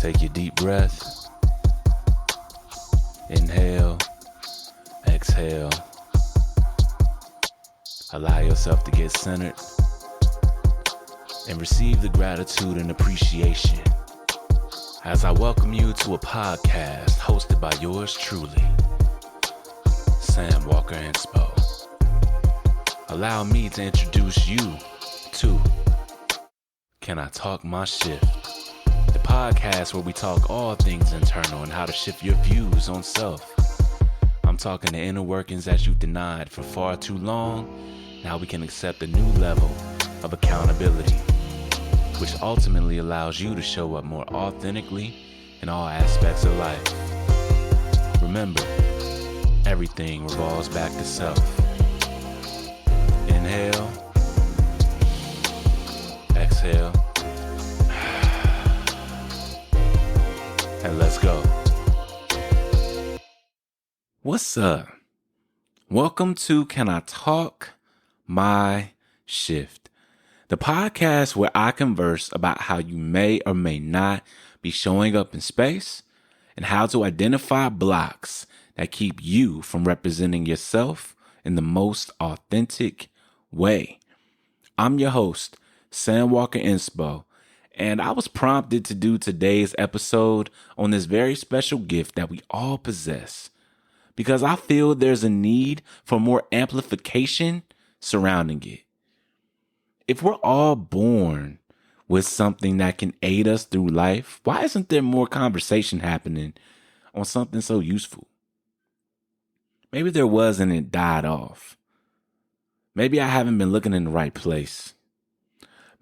Take your deep breath. Inhale, exhale. Allow yourself to get centered and receive the gratitude and appreciation as I welcome you to a podcast hosted by yours truly, Sam Walker Inspo. Allow me to introduce you to Can I Talk My Shift? The podcast where we talk all things internal and how to shift your views on self. I'm talking the inner workings that you've denied for far too long. Now we can accept a new level of accountability, which ultimately allows you to show up more authentically in all aspects of life. Remember, everything revolves back to self. Inhale, exhale, and let's go. What's up? Welcome to Can I Talk My Shift, the podcast where I converse about how you may or may not be showing up in space and how to identify blocks that keep you from representing yourself in the most authentic way. I'm your host, Sam Walker Inspo, and I was prompted to do today's episode on this very special gift that we all possess because I feel there's a need for more amplification surrounding it. If we're all born with something that can aid us through life, why isn't there more conversation happening on something so useful? Maybe there was and it died off. Maybe I haven't been looking in the right place.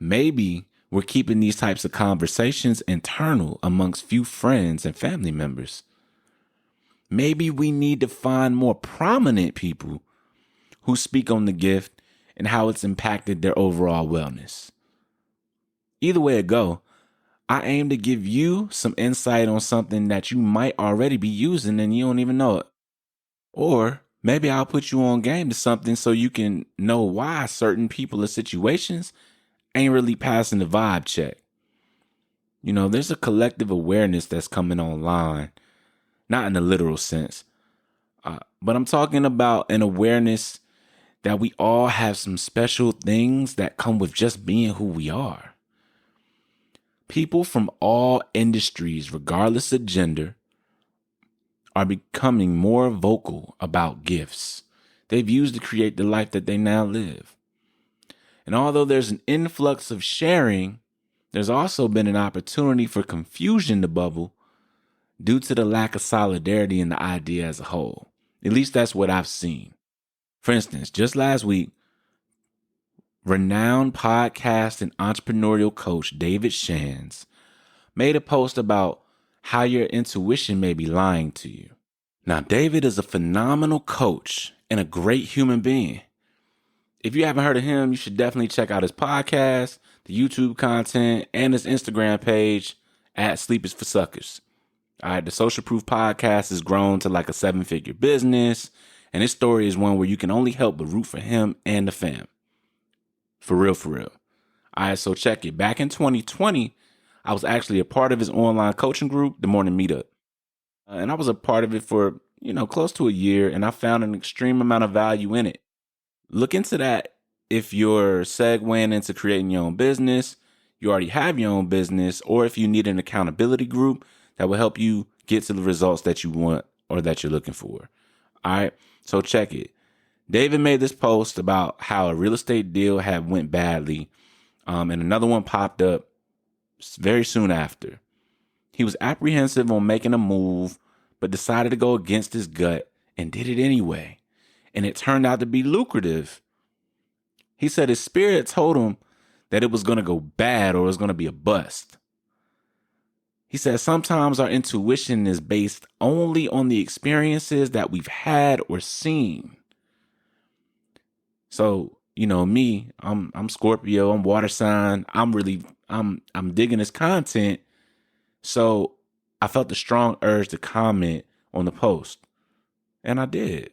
Maybe we're keeping these types of conversations internal amongst few friends and family members. Maybe we need to find more prominent people who speak on the gift and how it's impacted their overall wellness. Either way it go, I aim to give you some insight on something that you might already be using and you don't even know it. Or maybe I'll put you on game to something so you can know why certain people or situations ain't really passing the vibe check. You know, there's a collective awareness that's coming online, not in the literal sense, but I'm talking about an awareness that we all have some special things that come with just being who we are. People from all industries, regardless of gender, are becoming more vocal about gifts they've used to create the life that they now live. And although there's an influx of sharing, there's also been an opportunity for confusion to bubble due to the lack of solidarity in the idea as a whole. At least that's what I've seen. For instance, just last week, renowned podcast and entrepreneurial coach David Shands made a post about how your intuition may be lying to you. Now, David is a phenomenal coach and a great human being. If you haven't heard of him, you should definitely check out his podcast, the YouTube content, and his Instagram page at Sleep is for Suckers. All right, the Social Proof Podcast has grown to like a 7-figure business, and his story is one where you can only help but root for him and the fam. For real, for real. All right, so check it. Back in 2020, I was actually a part of his online coaching group, The Morning Meetup. And I was a part of it for, close to a year, and I found an extreme amount of value in it. Look into that if you're segueing into creating your own business, you already have your own business, or if you need an accountability group that will help you get to the results that you want or that you're looking for. All right, so check it. David made this post about how a real estate deal had went badly, and another one popped up very soon after. He was apprehensive on making a move, but decided to go against his gut and did it anyway. And it turned out to be lucrative. He said his spirit told him that it was going to go bad or it was going to be a bust. He said sometimes our intuition is based only on the experiences that we've had or seen. So, me, I'm Scorpio, I'm water sign. I'm digging his content. So I felt a strong urge to comment on the post. And I did.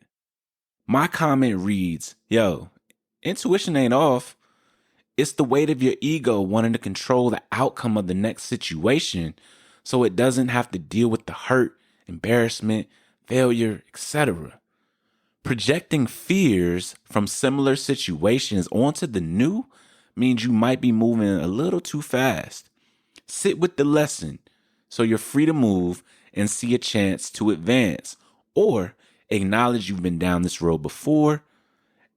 My comment reads, yo, intuition ain't off. It's the weight of your ego wanting to control the outcome of the next situation. so it doesn't have to deal with the hurt, embarrassment, failure, etc. Projecting fears from similar situations onto the new means you might be moving a little too fast. Sit with the lesson so you're free to move and see a chance to advance, or acknowledge you've been down this road before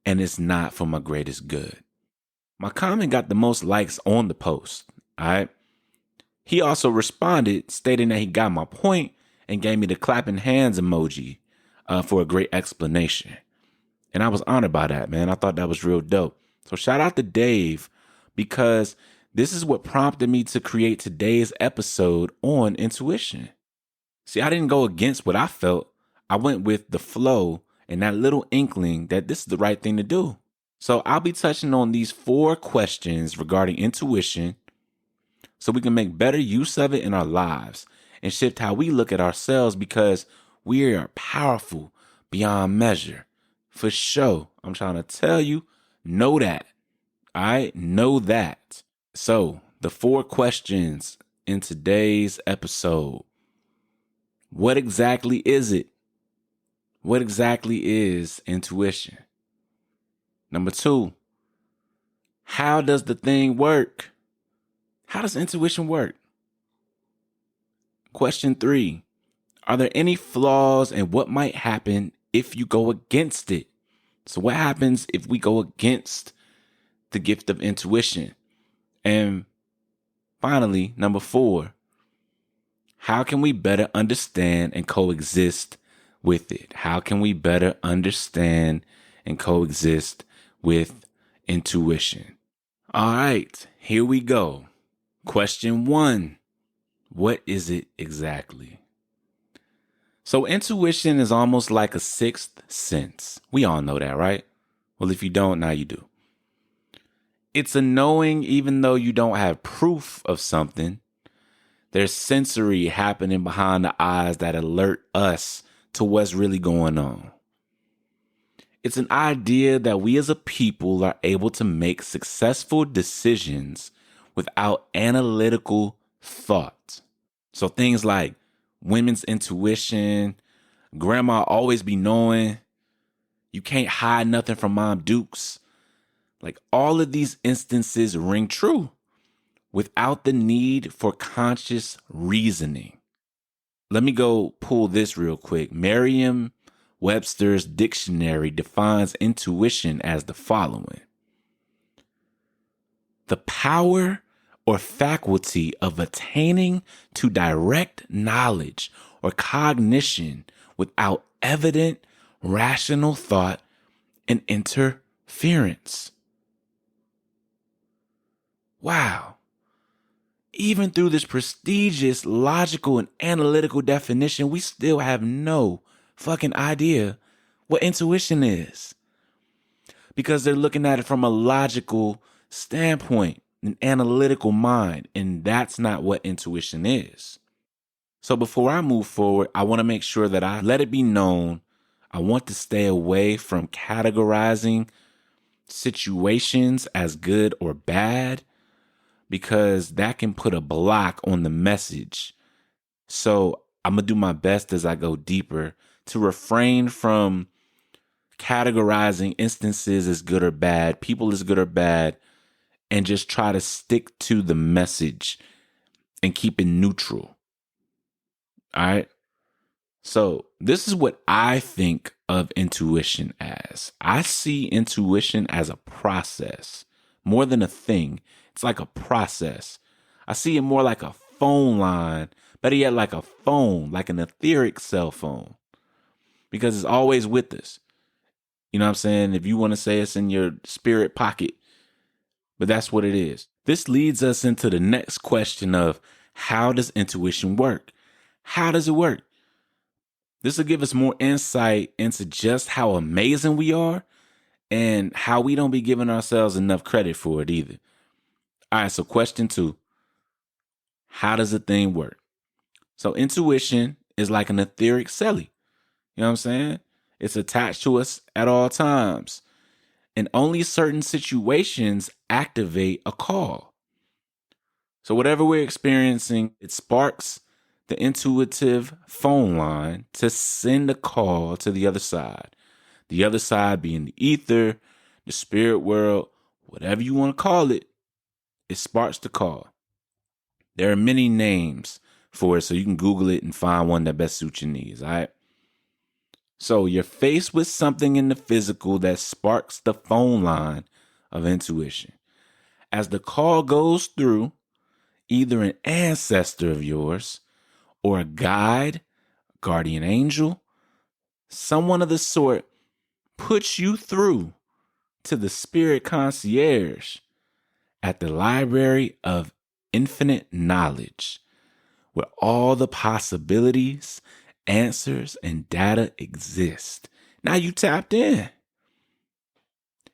and it's not for my greatest good. My comment got the most likes on the post, all right? He also responded stating that he got my point and gave me the clapping hands emoji for a great explanation. And I was honored by that, man. I thought that was real dope. So shout out to Dave, because this is what prompted me to create today's episode on intuition. See, I didn't go against what I felt. I went with the flow and that little inkling that this is the right thing to do. So I'll be touching on these 4 questions regarding intuition so we can make better use of it in our lives and shift how we look at ourselves, because we are powerful beyond measure. For sure. I'm trying to tell you, know that. All right? Know that. So the 4 questions in today's episode. What exactly is it? What exactly is intuition? Number 2, how does the thing work? How does intuition work? Question 3, are there any flaws and what might happen if you go against it? So what happens if we go against the gift of intuition? And finally, number 4, how can we better understand and coexist with it? How can we better understand and coexist with intuition? All right, here we go. Question 1, what is it exactly? So intuition is almost like a sixth sense. We all know that, right? Well, if you don't, now you do. It's a knowing even though you don't have proof of something. There's sensory happening behind the eyes that alert us to what's really going on. It's an idea that we as a people are able to make successful decisions without analytical thought. So things like women's intuition, grandma always be knowing, you can't hide nothing from Mom Dukes. Like, all of these instances ring true without the need for conscious reasoning. Let me go pull this real quick. Merriam-Webster's dictionary defines intuition as the following: the power or faculty of attaining to direct knowledge or cognition without evident rational thought and interference. Wow. Even through this prestigious, logical, and analytical definition, we still have no fucking idea what intuition is, because they're looking at it from a logical standpoint, an analytical mind, and that's not what intuition is. So before I move forward, I want to make sure that I let it be known I want to stay away from categorizing situations as good or bad, because that can put a block on the message. So I'm going to do my best as I go deeper to refrain from categorizing instances as good or bad, people as good or bad, and just try to stick to the message and keep it neutral. All right. So this is what I think of intuition as. I see intuition as a process more than a thing. It's like a process. I see it more like a phone line, better yet like a phone, like an etheric cell phone, because it's always with us. You know what I'm saying? If you want to say it's in your spirit pocket, but that's what it is. This leads us into the next question of, how does intuition work? How does it work? This will give us more insight into just how amazing we are and how we don't be giving ourselves enough credit for it either. All right, so question 2. How does the thing work? So intuition is like an etheric celly. You know what I'm saying? It's attached to us at all times. And only certain situations activate a call. So whatever we're experiencing, it sparks the intuitive phone line to send a call to the other side. The other side being the ether, the spirit world, whatever you want to call it. It sparks the call. There are many names for it, so you can Google it and find one that best suits your needs, all right? So you're faced with something in the physical that sparks the phone line of intuition. As the call goes through, either an ancestor of yours or a guide, guardian angel, someone of the sort puts you through to the spirit concierge at the library of infinite knowledge, where all the possibilities, answers, and data exist. Now you tapped in.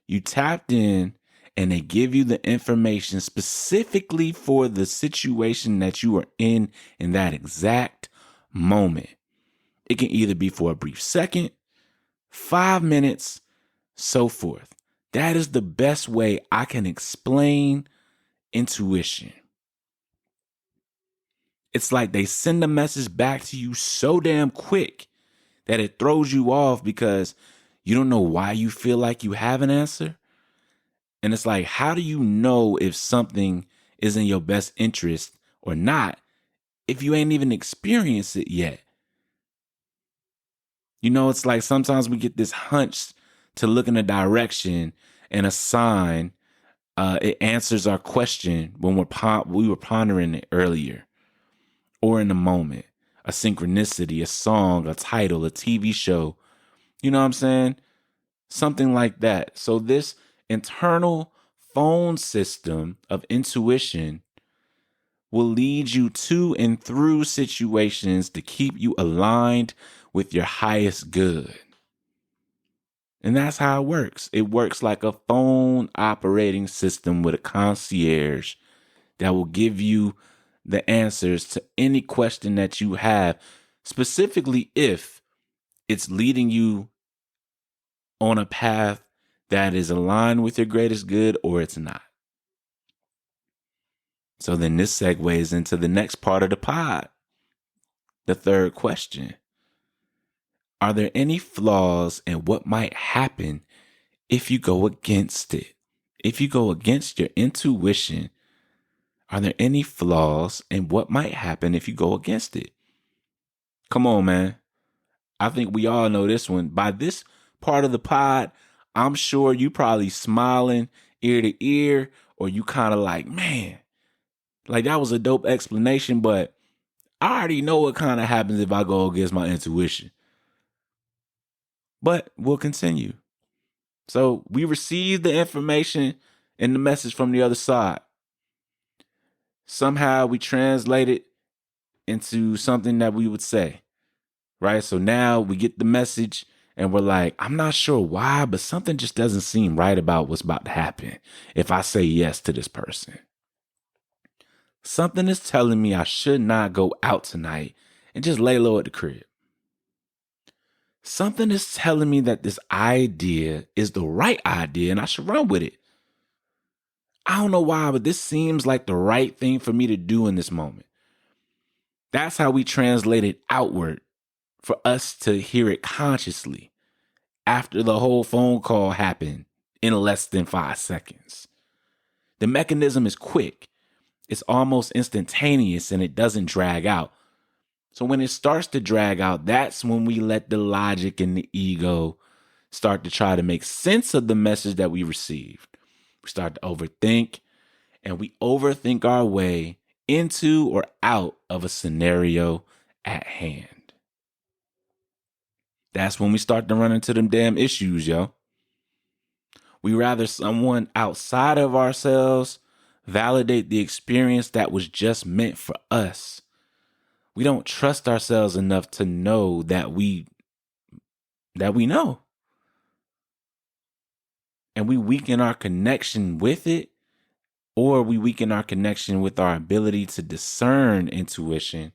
You tapped in, and they give you the information specifically for the situation that you are in that exact moment. It can either be for a brief second, 5 minutes, so forth. That is the best way I can explain intuition. It's like they send a message back to you so damn quick that it throws you off because you don't know why you feel like you have an answer. And it's like, how do you know if something is in your best interest or not if you ain't even experienced it yet? You know, it's like sometimes we get this hunch to look in a direction and a sign, it answers our question when we were pondering it earlier or in the moment. A synchronicity, a song, a title, a TV show. You know what I'm saying? Something like that. So this internal phone system of intuition will lead you to and through situations to keep you aligned with your highest good. And that's how it works. It works like a phone operating system with a concierge that will give you the answers to any question that you have, specifically if it's leading you on a path that is aligned with your greatest good or it's not. So then this segues into the next part of the pod. The third question. Are there any flaws in what might happen if you go against it? If you go against your intuition, are there any flaws in what might happen if you go against it? Come on, man. I think we all know this one. By this part of the pod, I'm sure you probably smiling ear to ear, or you kind of like, man, like that was a dope explanation, but I already know what kind of happens if I go against my intuition. But we'll continue. So we received the information and the message from the other side. Somehow we translate it into something that we would say, right? So now we get the message and we're like, I'm not sure why, but something just doesn't seem right about what's about to happen if I say yes to this person. Something is telling me I should not go out tonight and just lay low at the crib. Something is telling me that this idea is the right idea and I should run with it. I don't know why, but this seems like the right thing for me to do in this moment. That's how we translate it outward for us to hear it consciously after the whole phone call happened in less than 5 seconds. The mechanism is quick. It's almost instantaneous and it doesn't drag out. So when it starts to drag out, that's when we let the logic and the ego start to try to make sense of the message that we received. We start to overthink, and we overthink our way into or out of a scenario at hand. That's when we start to run into them damn issues, yo. We rather someone outside of ourselves validate the experience that was just meant for us. We don't trust ourselves enough to know that we know. And we weaken our connection with it, or we weaken our connection with our ability to discern intuition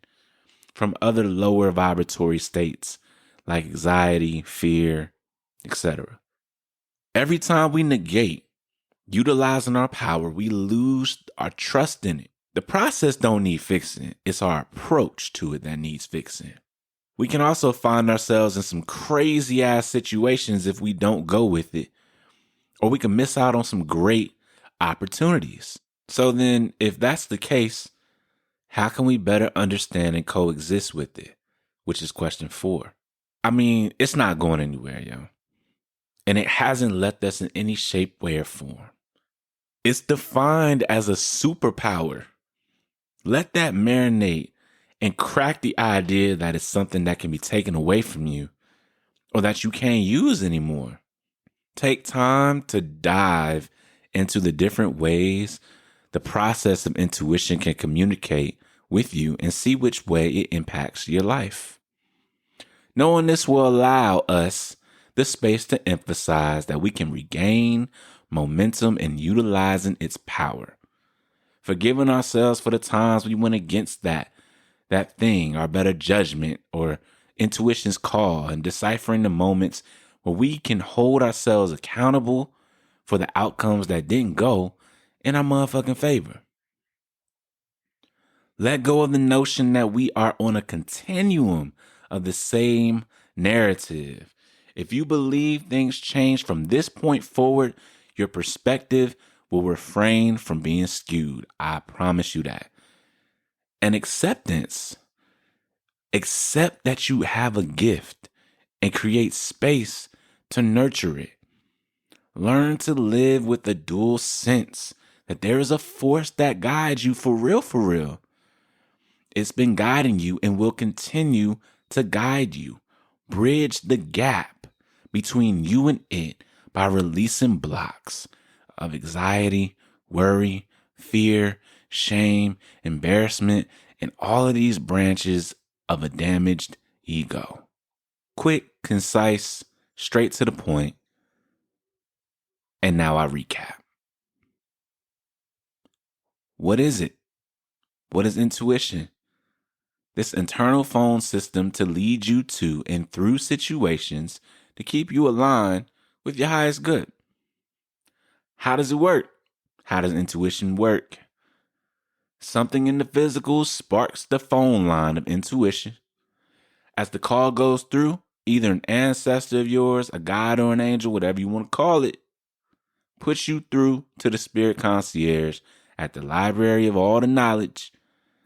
from other lower vibratory states like anxiety, fear, etc. Every time we negate utilizing our power, we lose our trust in it. The process don't need fixing. It's our approach to it that needs fixing. We can also find ourselves in some crazy ass situations if we don't go with it, or we can miss out on some great opportunities. So then, if that's the case, how can we better understand and coexist with it? Which is question 4. I mean, it's not going anywhere, yo. And it hasn't left us in any shape, way, or form. It's defined as a superpower. Let that marinate and crack the idea that it's something that can be taken away from you or that you can't use anymore. Take time to dive into the different ways the process of intuition can communicate with you and see which way it impacts your life. Knowing this will allow us the space to emphasize that we can regain momentum in utilizing its power. Forgiving ourselves for the times we went against that thing, our better judgment or intuition's call, and deciphering the moments where we can hold ourselves accountable for the outcomes that didn't go in our motherfucking favor. Let go of the notion that we are on a continuum of the same narrative. If you believe things change from this point forward, your perspective will refrain from being skewed. I promise you that. And acceptance. Accept that you have a gift and create space to nurture it. Learn to live with the dual sense that there is a force that guides you for real, for real. It's been guiding you and will continue to guide you. Bridge the gap between you and it by releasing blocks of anxiety, worry, fear, shame, embarrassment, and all of these branches of a damaged ego. Quick, concise, straight to the point. And now I recap. What is it? What is intuition? This internal phone system to lead you to and through situations to keep you aligned with your highest good. How does it work? How does intuition work? Something in the physical sparks the phone line of intuition. As the call goes through, either an ancestor of yours, a guide, or an angel, whatever you want to call it, puts you through to the spirit concierge at the library of all the knowledge,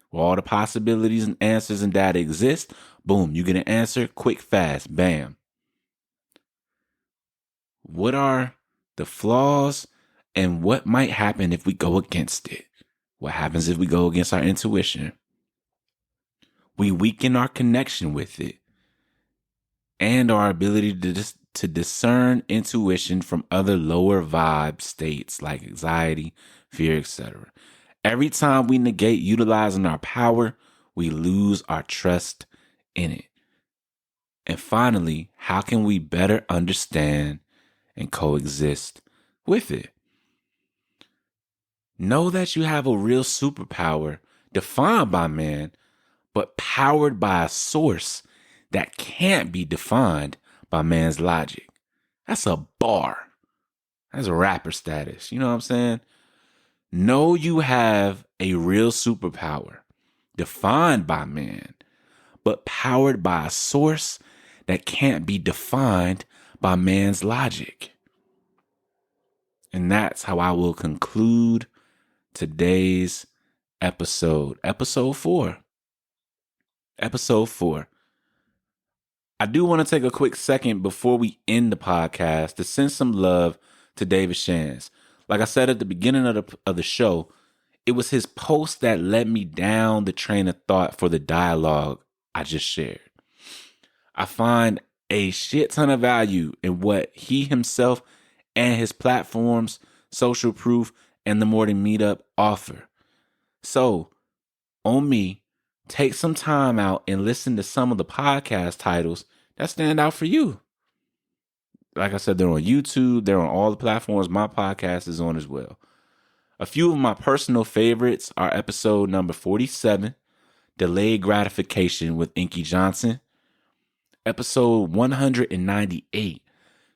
where all the possibilities and answers and data exist. Boom, you get an answer quick, fast, bam. What are the flaws and what might happen if we go against it? What happens if we go against our intuition? We weaken our connection with it and our ability to discern intuition from other lower vibe states like anxiety, fear, etc. Every time we negate utilizing our power, we lose our trust in it. And finally, how can we better understand and coexist with it? Know that you have a real superpower defined by man, but powered by a source that can't be defined by man's logic. That's a bar. That's a rapper status. You know what I'm saying? Know you have a real superpower defined by man, but powered by a source that can't be defined by man's logic. And that's how I will conclude today's episode. Episode 4. I do want to take a quick second before we end the podcast to send some love to David Shands. Like I said at the beginning of the show, it was his post that led me down the train of thought for the dialogue I just shared. I find a shit ton of value in what he himself and his platforms, Social Proof and the Morning Meetup, offer. So, on me, take some time out and listen to some of the podcast titles that stand out for you. Like I said, they're on YouTube. They're on all the platforms my podcast is on as well. A few of my personal favorites are episode number 47, Delayed Gratification with Inky Johnson. Episode 198,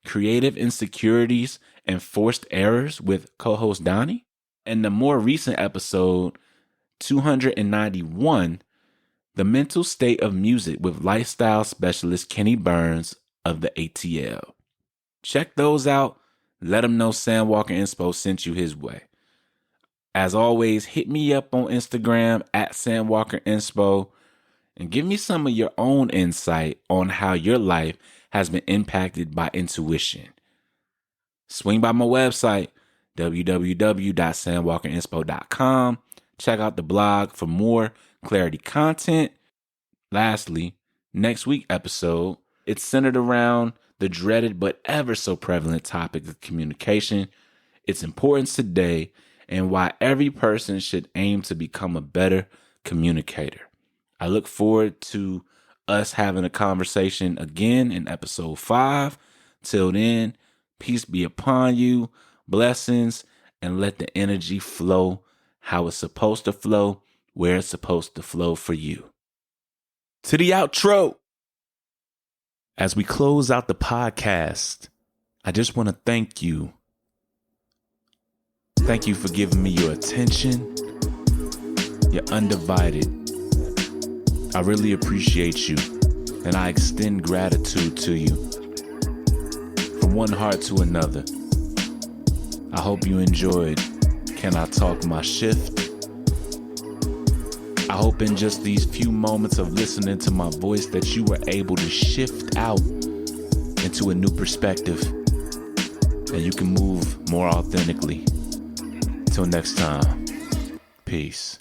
Creative Insecurities and Forced Errors with co-host Donnie. And the more recent episode, 291, The Mental State of Music with lifestyle specialist Kenny Burns of the ATL. Check those out. Let him know Sam Walker Inspo sent you his way. As always, hit me up on Instagram at Sam Walker Inspo and give me some of your own insight on how your life has been impacted by intuition. Swing by my website, www.samwalkerinspo.com. Check out the blog for more clarity content. Lastly, next week's episode, it's centered around the dreaded but ever so prevalent topic of communication, its importance today, and why every person should aim to become a better communicator. I look forward to us having a conversation again in episode 5. Till then, peace be upon you, blessings, and let the energy flow how it's supposed to flow, where it's supposed to flow for you. To the outro. As we close out the podcast, I just want to thank you. Thank you for giving me your attention, your undivided. I really appreciate you, and I extend gratitude to you from one heart to another. I hope you enjoyed Can I Talk My Shift? I hope in just these few moments of listening to my voice that you were able to shift out into a new perspective and you can move more authentically. Till next time, peace.